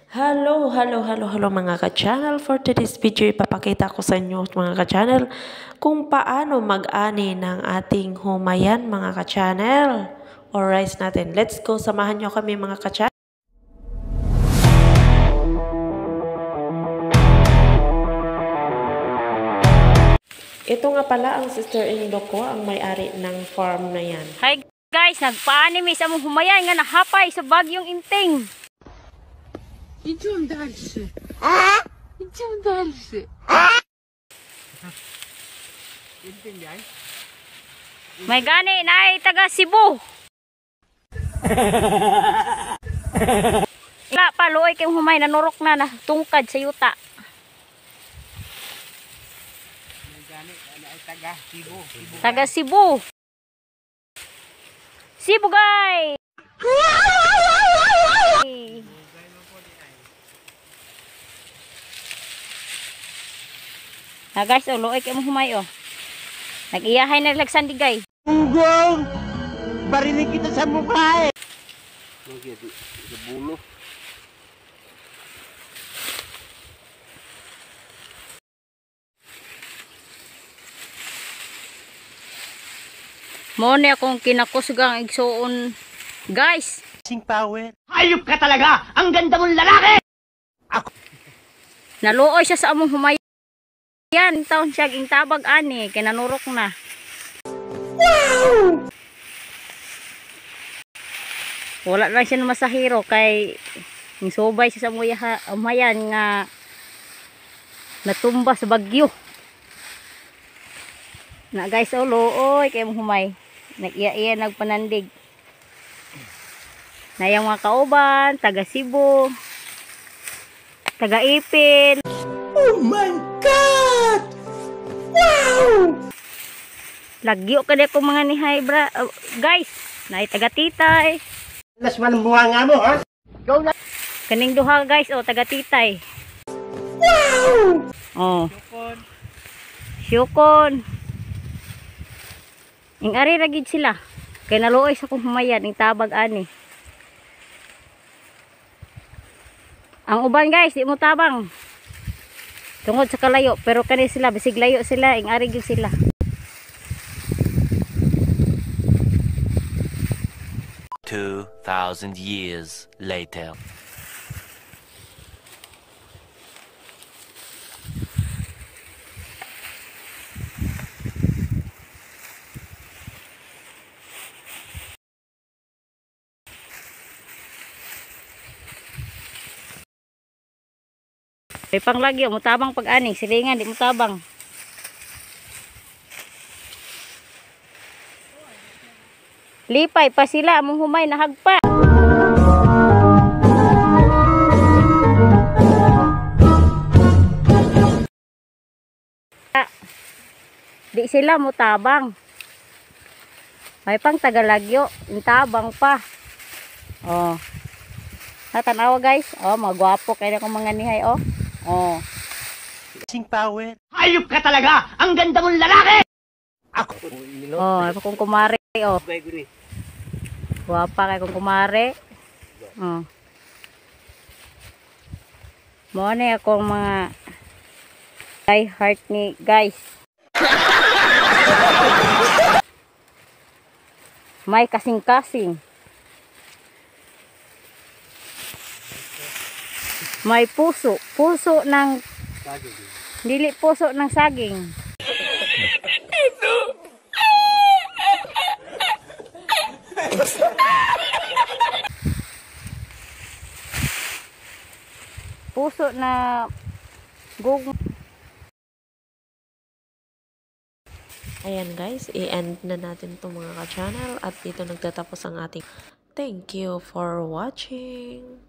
Hello mga ka-channel. For today's video, ipapakita ko sa inyo mga ka-channel kung paano mag-ani ng ating humayan mga ka-channel or rice natin. Let's go, samahan nyo kami mga ka-channel. Ito nga pala ang sister-in-law ko, ang may-ari ng farm na yan. Hi guys, nagpa-anime sa mong humayan nga nahapay sa bagyong inting. Идем дальше. Идем дальше. May gani na ay taga Cebu. Wala pa, luoy kayong humay, nanurok na tungkad sa yuta. May gani na ay taga Cebu. Taga Cebu. Cebu guys. Na guys, oh, luoy kayong humay oh. Nag-iyahay na lagsandigay. Unggong! Barinig kita sa mukha eh! Bulo. Mo ni akong kinakusgang igsuon guys. Sing power. Hayop ka talaga! Ang ganda mong lalaki! Naluoy siya sa among humayan. Yan, taon siya ging tabag ani, kay nanurok na. Wow! Wala lang siya masahiro kay subay siya sa umayan nga natumba sa bagyo. Na guys, oh luoy kay mong humay. Nag-iya-iya nagpanandig. Na yung mga kauban, taga Cebu, taga Ipil. Oh my God! Wow! Lagyo ka ko mga nihay bra. Guys, na taga Titay. Las man buha nga mo, ha? Go na! Kaning duha guys, oh, taga Titay. Wow! Oh. Syukon. Ing ari ragid sila. Kay naluoy sa kong humayan, ing tabag ani. Ang uban guys, di mo tabang. Tungod sa kalayo, pero kani sila bisig layo sila, ing ari gyud sila. Years later. May panglagyo, mutabang pag-ani, silingan, di mutabang. Lipay pa sila, among humay, nahagpa. Di sila mutabang. May pang tagalagyo, intabang pa. Oh. Natanawa guys, oh, magwapo kayo ng mga nihay, oh. Oh. Sing power. Hayop ka talaga! Ang ganda mong lalaki! Ako. Oh, ay kung kumare, oh. Guwapa kay kung kumare. Oh. Mo na akong mga die heart ni guys. May kasing-kasing. May puso. Puso ng saging. Dili puso ng saging. Puso na gug. Ayan guys, i-end na natin itong mga ka-channel at dito nagtatapos ang ating thank you for watching.